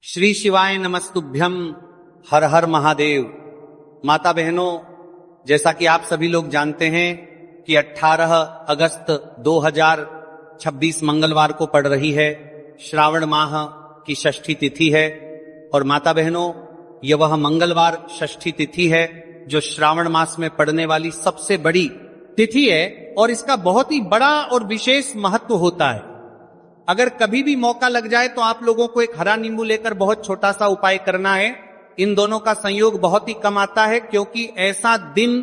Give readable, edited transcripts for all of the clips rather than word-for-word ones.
श्री शिवाय नमस्तुभ्यम। हर हर महादेव। माता बहनों, जैसा कि आप सभी लोग जानते हैं कि 18 अगस्त 2026 मंगलवार को पड़ रही है श्रावण माह की षष्ठी तिथि है। और माता बहनों, यह वह मंगलवार षष्ठी तिथि है जो श्रावण मास में पड़ने वाली सबसे बड़ी तिथि है और इसका बहुत ही बड़ा और विशेष महत्व होता है। अगर कभी भी मौका लग जाए तो आप लोगों को एक हरा नींबू लेकर बहुत छोटा सा उपाय करना है। इन दोनों का संयोग बहुत ही कम आता है, क्योंकि ऐसा दिन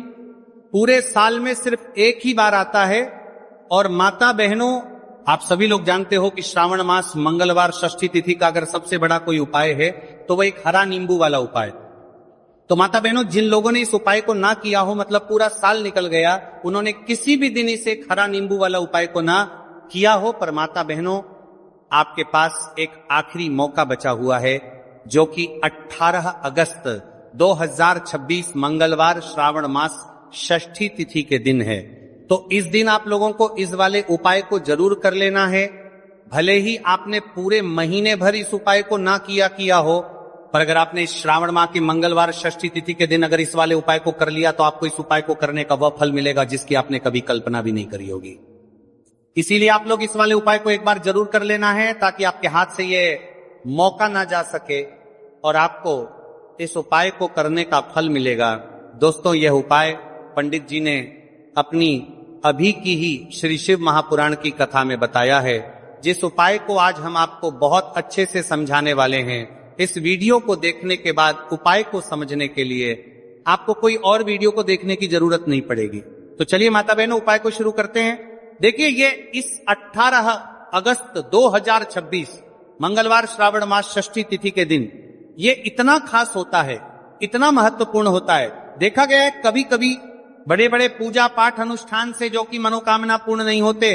पूरे साल में सिर्फ एक ही बार आता है। और माता बहनों, आप सभी लोग जानते हो कि श्रावण मास मंगलवार षष्ठी तिथि का अगर सबसे बड़ा कोई उपाय है तो वह एक हरा नींबू वाला उपाय। तो माता बहनों, जिन लोगों ने इस उपाय को ना किया हो, मतलब पूरा साल निकल गया, उन्होंने किसी भी दिन इसे एक हरा नींबू वाला उपाय को ना किया हो, पर माता बहनों, आपके पास एक आखिरी मौका बचा हुआ है, जो कि 18 अगस्त 2026 मंगलवार श्रावण मास षष्ठी तिथि के दिन है। तो इस दिन आप लोगों को इस वाले उपाय को जरूर कर लेना है। भले ही आपने पूरे महीने भर इस उपाय को ना किया हो, पर अगर आपने इस श्रावण माह की मंगलवार षष्ठी तिथि के दिन अगर इस वाले उपाय को कर लिया तो आपको इस उपाय को करने का वह फल मिलेगा जिसकी आपने कभी कल्पना भी नहीं करी होगी। इसीलिए आप लोग इस वाले उपाय को एक बार जरूर कर लेना है, ताकि आपके हाथ से ये मौका ना जा सके और आपको इस उपाय को करने का फल मिलेगा। दोस्तों, यह उपाय पंडित जी ने अपनी अभी की ही श्री शिव महापुराण की कथा में बताया है, जिस उपाय को आज हम आपको बहुत अच्छे से समझाने वाले हैं। इस वीडियो को देखने के बाद उपाय को समझने के लिए आपको कोई और वीडियो को देखने की जरूरत नहीं पड़ेगी। तो चलिए माता बहनों, उपाय को शुरू करते हैं। देखिए, ये इस 18 अगस्त 2026 मंगलवार श्रावण मास षष्ठी तिथि के दिन ये इतना खास होता है, इतना महत्वपूर्ण होता है। देखा गया है कभी कभी बड़े बड़े पूजा पाठ अनुष्ठान से जो कि मनोकामना पूर्ण नहीं होते,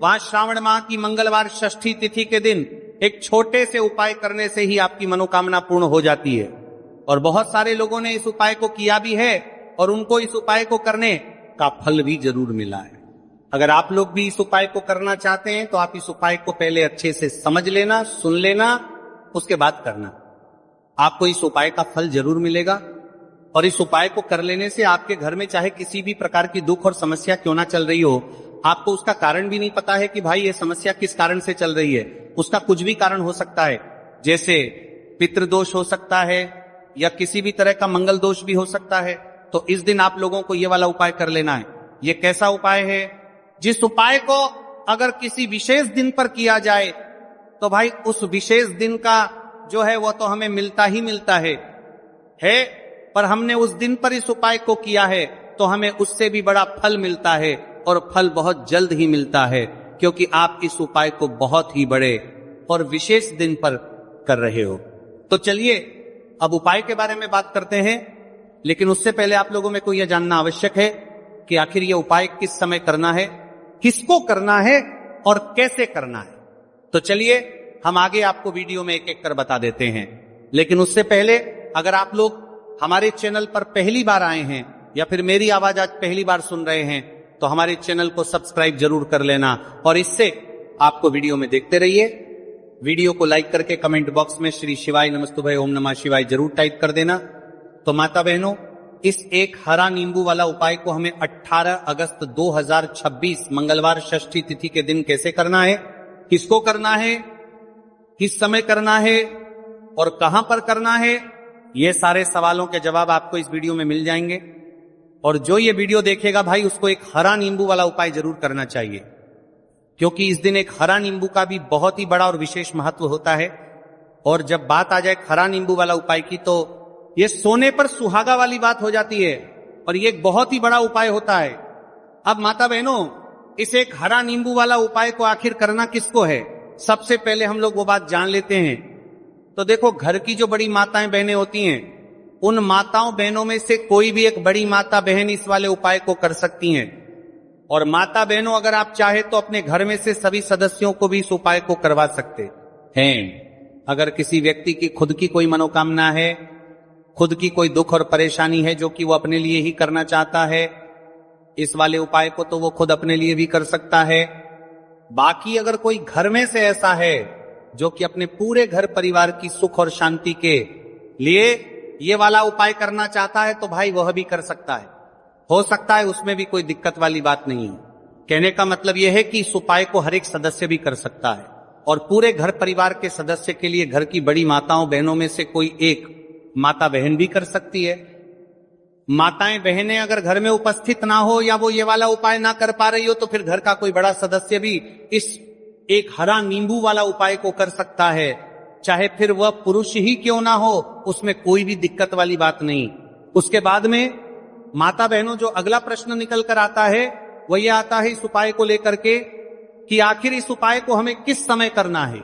वहां श्रावण माह की मंगलवार षष्ठी तिथि के दिन एक छोटे से उपाय करने से ही आपकी मनोकामना पूर्ण हो जाती है। और बहुत सारे लोगों ने इस उपाय को किया भी है और उनको इस उपाय को करने का फल भी जरूर मिला है। अगर आप लोग भी इस उपाय को करना चाहते हैं तो आप इस उपाय को पहले अच्छे से समझ लेना, सुन लेना, उसके बाद करना। आपको इस उपाय का फल जरूर मिलेगा। और इस उपाय को कर लेने से आपके घर में चाहे किसी भी प्रकार की दुख और समस्या क्यों ना चल रही हो, आपको उसका कारण भी नहीं पता है कि भाई ये समस्या किस कारण से चल रही है। उसका कुछ भी कारण हो सकता है, जैसे पितृदोष हो सकता है या किसी भी तरह का मंगल दोष भी हो सकता है। तो इस दिन आप लोगों को ये वाला उपाय कर लेना है। ये कैसा उपाय है? जिस उपाय को अगर किसी विशेष दिन पर किया जाए तो भाई उस विशेष दिन का जो है वो तो हमें मिलता ही मिलता है, पर हमने उस दिन पर इस उपाय को किया है तो हमें उससे भी बड़ा फल मिलता है, और फल बहुत जल्द ही मिलता है, क्योंकि आप इस उपाय को बहुत ही बड़े और विशेष दिन पर कर रहे हो। तो चलिए अब उपाय के बारे में बात करते हैं, लेकिन उससे पहले आप लोगों में को यह जानना आवश्यक है कि आखिर यह उपाय किस समय करना है, किसको करना है और कैसे करना है। तो चलिए हम आगे आपको वीडियो में एक एक कर बता देते हैं। लेकिन उससे पहले, अगर आप लोग हमारे चैनल पर पहली बार आए हैं या फिर मेरी आवाज आज पहली बार सुन रहे हैं, तो हमारे चैनल को सब्सक्राइब जरूर कर लेना, और इससे आपको वीडियो में देखते रहिए। वीडियो को लाइक करके कमेंट बॉक्स में श्री शिवाय नमस्तुभ्यं ओम नमः शिवाय जरूर टाइप कर देना। तो माता बहनों, इस एक हरा नींबू वाला उपाय को हमें 18 अगस्त 2026 मंगलवार षष्ठी तिथि के दिन कैसे करना है, किसको करना है, किस समय करना है और कहां पर करना है, ये सारे सवालों के जवाब आपको इस वीडियो में मिल जाएंगे। और जो ये वीडियो देखेगा भाई, उसको एक हरा नींबू वाला उपाय जरूर करना चाहिए, क्योंकि इस दिन एक हरा नींबू का भी बहुत ही बड़ा और विशेष महत्व होता है। और जब बात आ जाए हरा नींबू वाला उपाय की, तो ये सोने पर सुहागा वाली बात हो जाती है, और ये एक बहुत ही बड़ा उपाय होता है। अब माता बहनों, इस एक हरा नींबू वाला उपाय को आखिर करना किसको है, सबसे पहले हम लोग वो बात जान लेते हैं। तो देखो, घर की जो बड़ी माताएं बहनें होती हैं, उन माताओं बहनों में से कोई भी एक बड़ी माता बहन इस वाले उपाय को कर सकती हैं। और माता बहनों, अगर आप चाहे तो अपने घर में से सभी सदस्यों को भी इस उपाय को करवा सकते हैं। अगर किसी व्यक्ति की खुद की कोई मनोकामना है, खुद की कोई दुख और परेशानी है जो कि वो अपने लिए ही करना चाहता है, इस वाले उपाय को तो वो खुद अपने लिए भी कर सकता है। बाकी अगर कोई घर में से ऐसा है जो कि अपने पूरे घर परिवार की सुख और शांति के लिए ये वाला उपाय करना चाहता है तो भाई वह भी कर सकता है, हो सकता है, उसमें भी कोई दिक्कत वाली बात नहीं है। कहने का मतलब यह है कि इस उपाय को हर एक सदस्य भी कर सकता है और पूरे घर परिवार के सदस्य के लिए घर की बड़ी माताओं बहनों में से कोई एक माता बहन भी कर सकती है। माताएं बहनें अगर घर में उपस्थित ना हो या वो ये वाला उपाय ना कर पा रही हो तो फिर घर का कोई बड़ा सदस्य भी इस एक हरा नींबू वाला उपाय को कर सकता है, चाहे फिर वह पुरुष ही क्यों ना हो, उसमें कोई भी दिक्कत वाली बात नहीं। उसके बाद में माता बहनों जो अगला प्रश्न निकल कर आता है वह यह आता है इस उपाय को लेकर के कि आखिर इस उपाय को हमें किस समय करना है,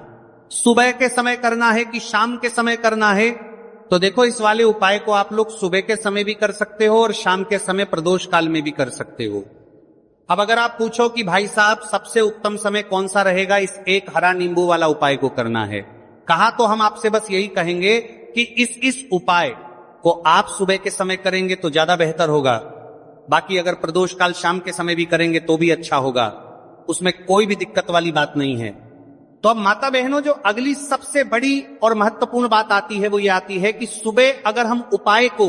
सुबह के समय करना है कि शाम के समय करना है। तो देखो, इस वाले उपाय को आप लोग सुबह के समय भी कर सकते हो और शाम के समय प्रदोष काल में भी कर सकते हो। अब अगर आप पूछो कि भाई साहब सबसे उत्तम समय कौन सा रहेगा इस एक हरा नींबू वाला उपाय को करना है, कहा तो हम आपसे बस यही कहेंगे कि इस उपाय को आप सुबह के समय करेंगे तो ज्यादा बेहतर होगा। बाकी अगर प्रदोष काल शाम के समय भी करेंगे तो भी अच्छा होगा, उसमें कोई भी दिक्कत वाली बात नहीं है। तो अब माता बहनों जो अगली सबसे बड़ी और महत्वपूर्ण बात आती है वो ये आती है कि सुबह अगर हम उपाय को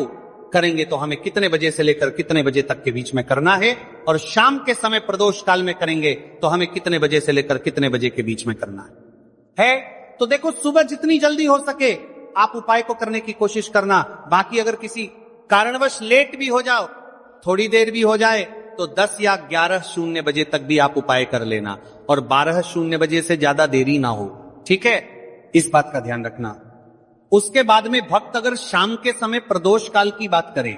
करेंगे तो हमें कितने बजे से लेकर कितने बजे तक के बीच में करना है, और शाम के समय प्रदोष काल में करेंगे तो हमें कितने बजे से लेकर कितने बजे के बीच में करना है। तो देखो, सुबह जितनी जल्दी हो सके आप उपाय को करने की कोशिश करना। बाकी अगर किसी कारणवश लेट भी हो जाओ, थोड़ी देर भी हो जाए, तो 10 या 11:00 बजे तक भी आप उपाय कर लेना और 12:00 बजे से ज्यादा देरी ना हो, ठीक है, इस बात का ध्यान रखना। उसके बाद में भक्त अगर शाम के समय प्रदोष काल की बात करें,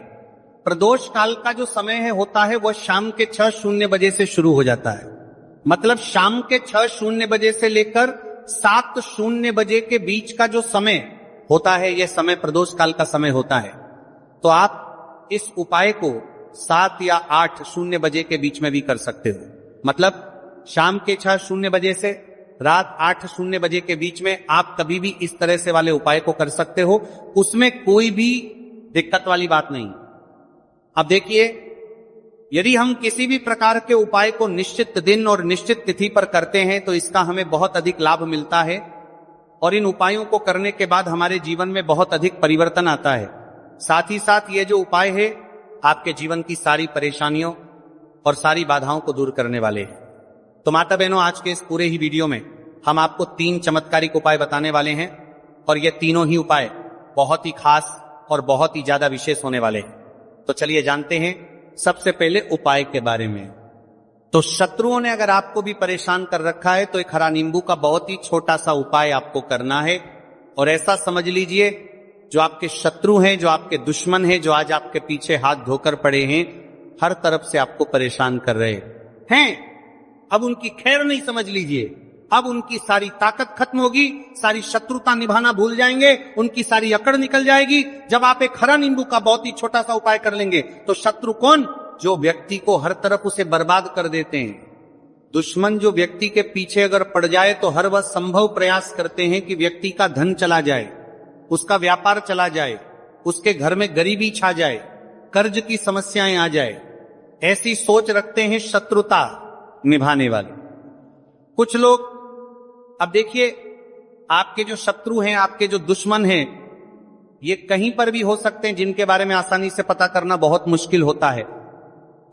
प्रदोष काल का जो समय होता है वह शाम के 6:00 बजे से शुरू हो जाता है। मतलब शाम के 6:00 बजे से लेकर 7:00 बजे के बीच का जो समय होता है, यह समय प्रदोष काल का समय होता है। तो आप इस उपाय को 7 या 8:00 बजे के बीच में भी कर सकते हो। मतलब शाम के 6:00 बजे से रात 8:00 बजे के बीच में आप कभी भी इस तरह से वाले उपाय को कर सकते हो, उसमें कोई भी दिक्कत वाली बात नहीं। अब देखिए, यदि हम किसी भी प्रकार के उपाय को निश्चित दिन और निश्चित तिथि पर करते हैं तो इसका हमें बहुत अधिक लाभ मिलता है और इन उपायों को करने के बाद हमारे जीवन में बहुत अधिक परिवर्तन आता है। साथ ही साथ ये जो उपाय है आपके जीवन की सारी परेशानियों और सारी बाधाओं को दूर करने वाले हैं। तो माता बहनों, आज के इस पूरे ही वीडियो में हम आपको 3 चमत्कारिक उपाय बताने वाले हैं और ये तीनों ही उपाय बहुत ही खास और बहुत ही ज्यादा विशेष होने वाले हैं। तो चलिए जानते हैं सबसे पहले उपाय के बारे में। तो शत्रुओं ने अगर आपको भी परेशान कर रखा है तो एक हरा नींबू का बहुत ही छोटा सा उपाय आपको करना है। और ऐसा समझ लीजिए, जो आपके शत्रु हैं, जो आपके दुश्मन हैं, जो आज आपके पीछे हाथ धोकर पड़े हैं, हर तरफ से आपको परेशान कर रहे हैं, अब उनकी खैर नहीं समझ लीजिए। अब उनकी सारी ताकत खत्म होगी, सारी शत्रुता निभाना भूल जाएंगे, उनकी सारी अकड़ निकल जाएगी। जब आप एक हरा नींबू का बहुत ही छोटा सा उपाय कर लेंगे तो शत्रु कौन? जो व्यक्ति को हर तरफ उसे बर्बाद कर देते हैं। दुश्मन जो व्यक्ति के पीछे अगर पड़ जाए तो हर वह संभव प्रयास करते हैं कि व्यक्ति का धन चला जाए, उसका व्यापार चला जाए, उसके घर में गरीबी छा जाए, कर्ज की समस्याएं आ जाए। ऐसी सोच रखते हैं शत्रुता निभाने वाले कुछ लोग। अब देखिए, आपके जो शत्रु हैं, आपके जो दुश्मन हैं, ये कहीं पर भी हो सकते हैं, जिनके बारे में आसानी से पता करना बहुत मुश्किल होता है,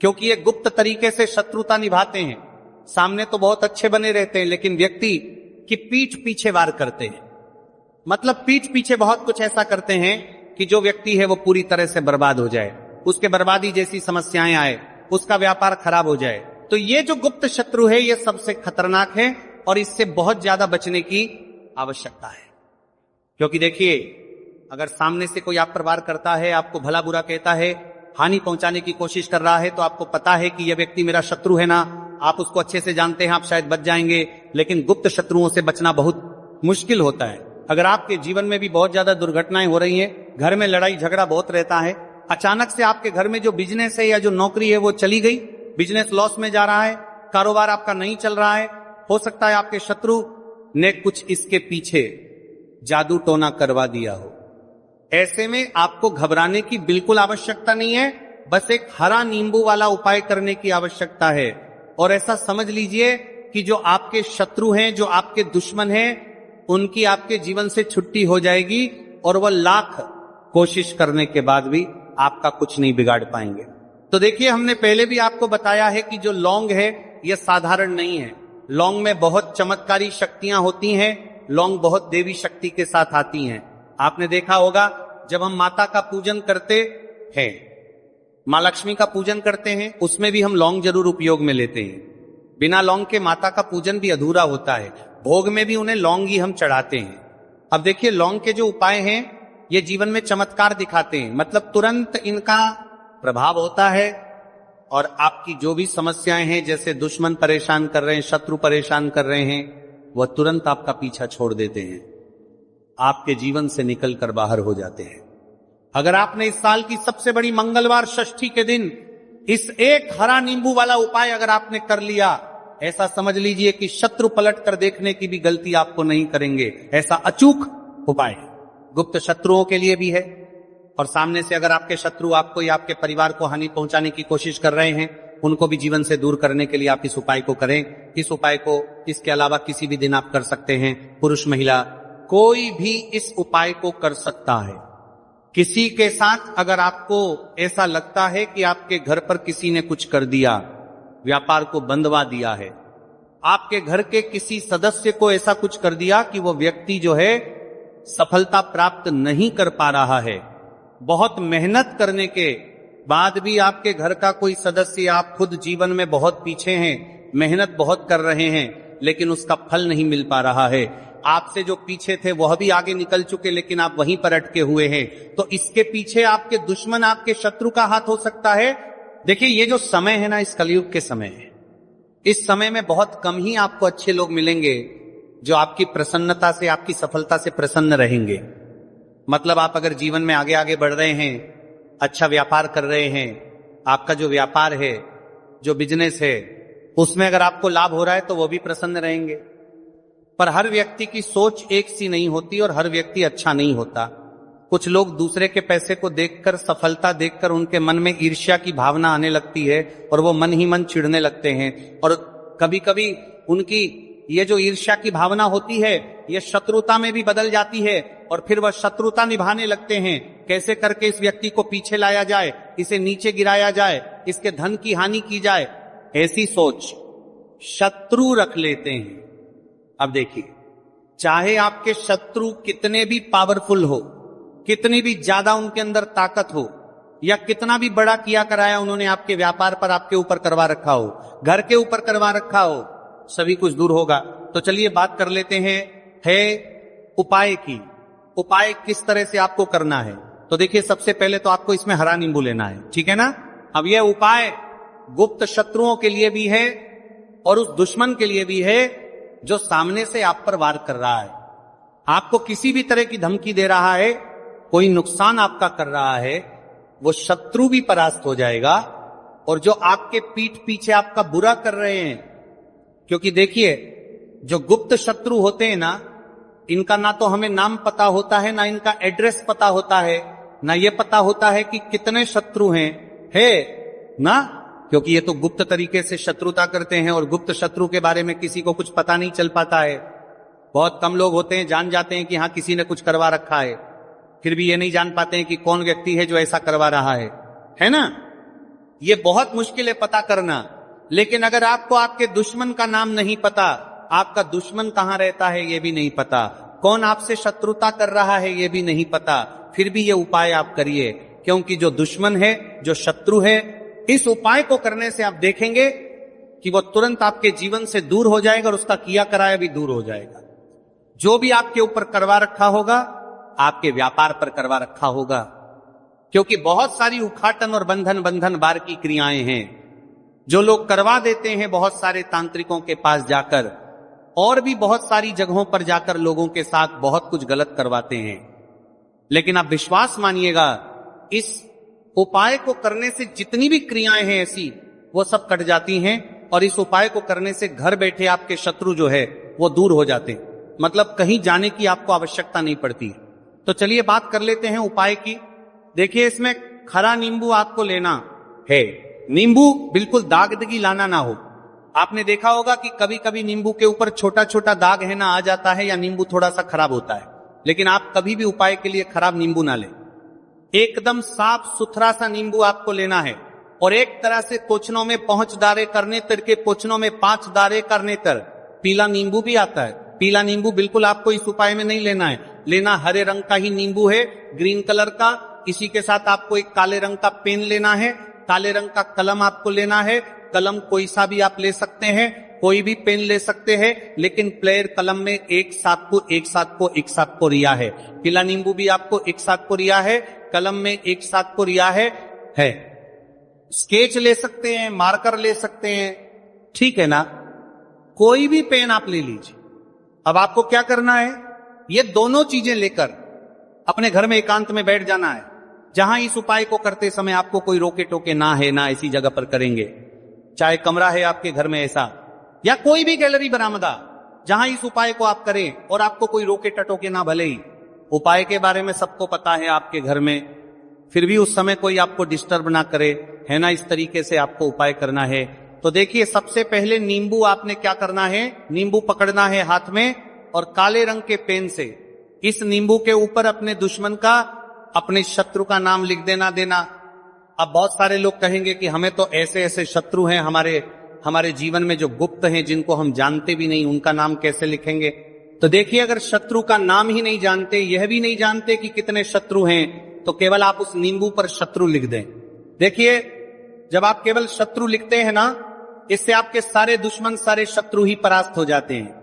क्योंकि ये गुप्त तरीके से शत्रुता निभाते हैं। सामने तो बहुत अच्छे बने रहते हैं, लेकिन व्यक्ति की पीठ पीछे वार करते हैं। मतलब पीठ पीछे बहुत कुछ ऐसा करते हैं कि जो व्यक्ति है वो पूरी तरह से बर्बाद हो जाए, उसके बर्बादी जैसी समस्याएं आए, उसका व्यापार खराब हो जाए। तो ये जो गुप्त शत्रु है ये सबसे खतरनाक है और इससे बहुत ज्यादा बचने की आवश्यकता है। क्योंकि देखिए, अगर सामने से कोई आप पर वार करता है, आपको भला बुरा कहता है, हानि पहुंचाने की कोशिश कर रहा है, तो आपको पता है कि यह व्यक्ति मेरा शत्रु है ना, आप उसको अच्छे से जानते हैं, आप शायद बच जाएंगे। लेकिन गुप्त शत्रुओं से बचना बहुत मुश्किल होता है। अगर आपके जीवन में भी बहुत ज्यादा दुर्घटनाएं हो रही हैं, घर में लड़ाई झगड़ा बहुत रहता है, अचानक से आपके घर में जो बिजनेस है या जो नौकरी है वो चली गई, बिजनेस लॉस में जा रहा है, कारोबार आपका नहीं चल रहा है, हो सकता है आपके शत्रु ने कुछ इसके पीछे जादू टोना करवा दिया हो। ऐसे में आपको घबराने की बिल्कुल आवश्यकता नहीं है, बस एक हरा नींबू वाला उपाय करने की आवश्यकता है। और ऐसा समझ लीजिए कि जो आपके शत्रु हैं, जो आपके दुश्मन हैं, उनकी आपके जीवन से छुट्टी हो जाएगी और वह लाख कोशिश करने के बाद भी आपका कुछ नहीं बिगाड़ पाएंगे। तो देखिए, हमने पहले भी आपको बताया है कि जो लौंग है यह साधारण नहीं है। लौंग में बहुत चमत्कारी शक्तियां होती हैं। लौंग बहुत देवी शक्ति के साथ आती हैं। आपने देखा होगा, जब हम माता का पूजन करते हैं, माँ लक्ष्मी का पूजन करते हैं, उसमें भी हम लौंग जरूर उपयोग में लेते हैं। बिना लौंग के माता का पूजन भी अधूरा होता है। भोग में भी उन्हें लौंग ही हम चढ़ाते हैं। अब देखिए, लौंग के जो उपाय हैं ये जीवन में चमत्कार दिखाते हैं। मतलब तुरंत इनका प्रभाव होता है और आपकी जो भी समस्याएं हैं, जैसे दुश्मन परेशान कर रहे हैं, शत्रु परेशान कर रहे हैं, वह तुरंत आपका पीछा छोड़ देते हैं, आपके जीवन से निकलकर बाहर हो जाते हैं। अगर आपने इस साल की सबसे बड़ी मंगलवार षष्ठी के दिन इस एक हरा नींबू वाला उपाय अगर आपने कर लिया, ऐसा समझ लीजिए कि शत्रु पलट कर देखने की भी गलती आपको नहीं करेंगे। ऐसा अचूक उपाय गुप्त शत्रुओं के लिए भी है, और सामने से अगर आपके शत्रु आपको या आपके परिवार को हानि पहुंचाने की कोशिश कर रहे हैं, उनको भी जीवन से दूर करने के लिए आप इस उपाय को करें। इस उपाय को इसके अलावा किसी भी दिन आप कर सकते हैं। पुरुष महिला कोई भी इस उपाय को कर सकता है। किसी के साथ अगर आपको ऐसा लगता है कि आपके घर पर किसी ने कुछ कर दिया, व्यापार को बंदवा दिया है, आपके घर के किसी सदस्य को ऐसा कुछ कर दिया कि वो व्यक्ति जो है सफलता प्राप्त नहीं कर पा रहा है, बहुत मेहनत करने के बाद भी आपके घर का कोई सदस्य, आप खुद जीवन में बहुत पीछे हैं, मेहनत बहुत कर रहे हैं, लेकिन उसका फल नहीं मिल पा रहा है, आपसे जो पीछे थे वह भी आगे निकल चुके, लेकिन आप वहीं पर अटके हुए हैं, तो इसके पीछे आपके दुश्मन, आपके शत्रु का हाथ हो सकता है। देखिए, ये जो समय है ना, इस कलयुग के समय है, इस समय में बहुत कम ही आपको अच्छे लोग मिलेंगे जो आपकी प्रसन्नता से, आपकी सफलता से प्रसन्न रहेंगे। मतलब आप अगर जीवन में आगे आगे बढ़ रहे हैं, अच्छा व्यापार कर रहे हैं, आपका जो व्यापार है, जो बिजनेस है, उसमें अगर आपको लाभ हो रहा है तो वो भी प्रसन्न रहेंगे। पर हर व्यक्ति की सोच एक सी नहीं होती और हर व्यक्ति अच्छा नहीं होता। कुछ लोग दूसरे के पैसे को देखकर, सफलता देखकर उनके मन में ईर्ष्या की भावना आने लगती है और वो मन ही मन चिढ़ने लगते हैं, और कभी कभी उनकी ये जो ईर्ष्या की भावना होती है ये शत्रुता में भी बदल जाती है, और फिर वह शत्रुता निभाने लगते हैं। कैसे करके इस व्यक्ति को पीछे लाया जाए, इसे नीचे गिराया जाए, इसके धन की हानि की जाए, ऐसी सोच शत्रु रख लेते हैं। अब देखिए, चाहे आपके शत्रु कितने भी पावरफुल हो, कितनी भी ज्यादा उनके अंदर ताकत हो, या कितना भी बड़ा किया कराया उन्होंने आपके व्यापार पर, आपके ऊपर करवा रखा हो, घर के ऊपर करवा रखा हो, सभी कुछ दूर होगा। तो चलिए बात कर लेते हैं है उपाय की। उपाय किस तरह से आपको करना है? तो देखिए, सबसे पहले तो आपको इसमें हरा नींबू लेना है, ठीक है ना। अब यह उपाय गुप्त शत्रुओं के लिए भी है और उस दुश्मन के लिए भी है जो सामने से आप पर वार कर रहा है, आपको किसी भी तरह की धमकी दे रहा है, कोई नुकसान आपका कर रहा है, वो शत्रु भी परास्त हो जाएगा। और जो आपके पीठ पीछे आपका बुरा कर रहे हैं, क्योंकि देखिए, जो गुप्त शत्रु होते हैं ना, इनका ना तो हमें नाम पता होता है, ना इनका एड्रेस पता होता है, ना ये पता होता है कि कितने शत्रु हैं, है ना, क्योंकि ये तो गुप्त तरीके से शत्रुता करते हैं और गुप्त शत्रु के बारे में किसी को कुछ पता नहीं चल पाता है। बहुत कम लोग होते हैं, जान जाते हैं कि हाँ किसी ने कुछ करवा रखा है, फिर भी ये नहीं जान पाते हैं कि कौन व्यक्ति है जो ऐसा करवा रहा है ना। ये बहुत मुश्किल है पता करना। लेकिन अगर आपको आपके दुश्मन का नाम नहीं पता, आपका दुश्मन कहां रहता है ये भी नहीं पता, कौन आपसे शत्रुता कर रहा है ये भी नहीं पता, फिर भी ये उपाय आप करिए, क्योंकि जो दुश्मन है, जो शत्रु है, इस उपाय को करने से आप देखेंगे कि वो तुरंत आपके जीवन से दूर हो जाएगा और उसका किया कराया भी दूर हो जाएगा। जो भी आपके ऊपर करवा रखा होगा, आपके व्यापार पर करवा रखा होगा, क्योंकि बहुत सारी उखाटन और बंधन बार की क्रियाएं हैं जो लोग करवा देते हैं बहुत सारे तांत्रिकों के पास जाकर, और भी बहुत सारी जगहों पर जाकर लोगों के साथ बहुत कुछ गलत करवाते हैं। लेकिन आप विश्वास मानिएगा, इस उपाय को करने से जितनी भी क्रियाएं हैं ऐसी, वो सब कट जाती हैं, और इस उपाय को करने से घर बैठे आपके शत्रु जो है वो दूर हो जाते हैं। मतलब कहीं जाने की आपको आवश्यकता नहीं पड़ती। तो चलिए बात कर लेते हैं उपाय की। देखिए, इसमें खरा नींबू आपको लेना है। नींबू बिल्कुल दागदगी लाना ना हो। आपने देखा होगा कि कभी कभी नींबू के ऊपर छोटा छोटा दाग है ना आ जाता है, या नींबू थोड़ा सा खराब होता है, लेकिन आप कभी भी उपाय के लिए खराब नींबू ना लें। एकदम साफ सुथरा सा नींबू आपको लेना है, और एक तरह से कोचनों में पहुंच दारे करने तर के कोचनों में 5 दारे करने तर पीला नींबू भी आता है। पीला नींबू बिल्कुल आपको इस उपाय में नहीं लेना है, लेना हरे रंग का ही नींबू है, ग्रीन कलर का। इसी के साथ आपको एक काले रंग का पेन लेना है, काले रंग का कलम आपको लेना है। कलम कोई सा भी आप ले सकते हैं, कोई भी पेन ले सकते हैं, लेकिन प्लेयर कलम में एक साथ को रिया है। पीला नींबू भी आपको एक साथ को रिया है, कलम में एक साथ को रिया है। स्केच ले सकते हैं, मार्कर ले सकते हैं, ठीक है ना, कोई भी पेन आप ले लीजिए। अब आपको क्या करना है, ये दोनों चीजें लेकर अपने घर में एकांत में बैठ जाना है, जहां इस उपाय को करते समय आपको कोई रोके टोके ना है, ना ऐसी जगह पर करेंगे। चाहे कमरा है आपके घर में ऐसा, या कोई भी गैलरी बरामदा, जहां इस उपाय को आप करें और आपको कोई रोके टटोके ना। भले ही उपाय के बारे में सबको पता है आपके घर में, फिर भी उस समय कोई आपको डिस्टर्ब ना करे, है ना, इस तरीके से आपको उपाय करना है। तो देखिए, सबसे पहले नींबू आपने क्या करना है, नींबू पकड़ना है हाथ में, और काले रंग के पेन से इस नींबू के ऊपर अपने दुश्मन का, अपने शत्रु का नाम लिख देना। अब बहुत सारे लोग कहेंगे कि हमें तो ऐसे ऐसे शत्रु हैं हमारे जीवन में जो गुप्त हैं, जिनको हम जानते भी नहीं, उनका नाम कैसे लिखेंगे। तो देखिए, अगर शत्रु का नाम ही नहीं जानते, यह भी नहीं जानते कि कितने शत्रु हैं, तो केवल आप उस नींबू पर शत्रु लिख दें। देखिए, जब आप केवल शत्रु लिखते हैं ना, इससे आपके सारे दुश्मन, सारे शत्रु ही परास्त हो जाते हैं,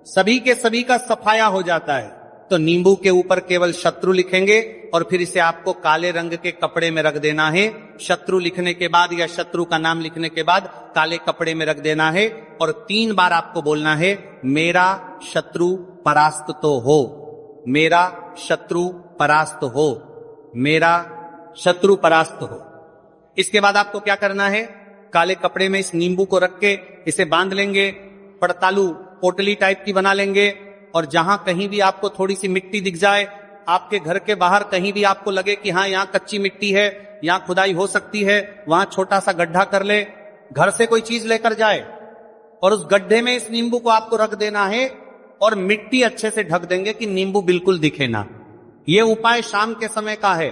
सभी के सभी का सफाया हो जाता है। तो नींबू के ऊपर केवल शत्रु लिखेंगे, और फिर इसे आपको काले रंग के कपड़े में रख देना है। शत्रु लिखने के बाद, या शत्रु का नाम लिखने के बाद काले कपड़े में रख देना है, और 3 बार आपको बोलना है, मेरा शत्रु परास्त तो हो, मेरा शत्रु परास्त हो, मेरा शत्रु परास्त हो। इसके बाद आपको क्या करना है, काले कपड़े में इस नींबू को रख के इसे बांध लेंगे, पड़तालू पोटली टाइप की बना लेंगे, और जहां कहीं भी आपको थोड़ी सी मिट्टी दिख जाए, आपके घर के बाहर कहीं भी आपको लगे कि हाँ यहाँ कच्ची मिट्टी है, यहाँ खुदाई हो सकती है, वहां छोटा सा गड्ढा कर ले, घर से कोई चीज लेकर जाए, और उस गड्ढे में इस नींबू को आपको रख देना है, और मिट्टी अच्छे से ढक देंगे कि नींबू बिल्कुल दिखे ना। ये उपाय शाम के समय का है।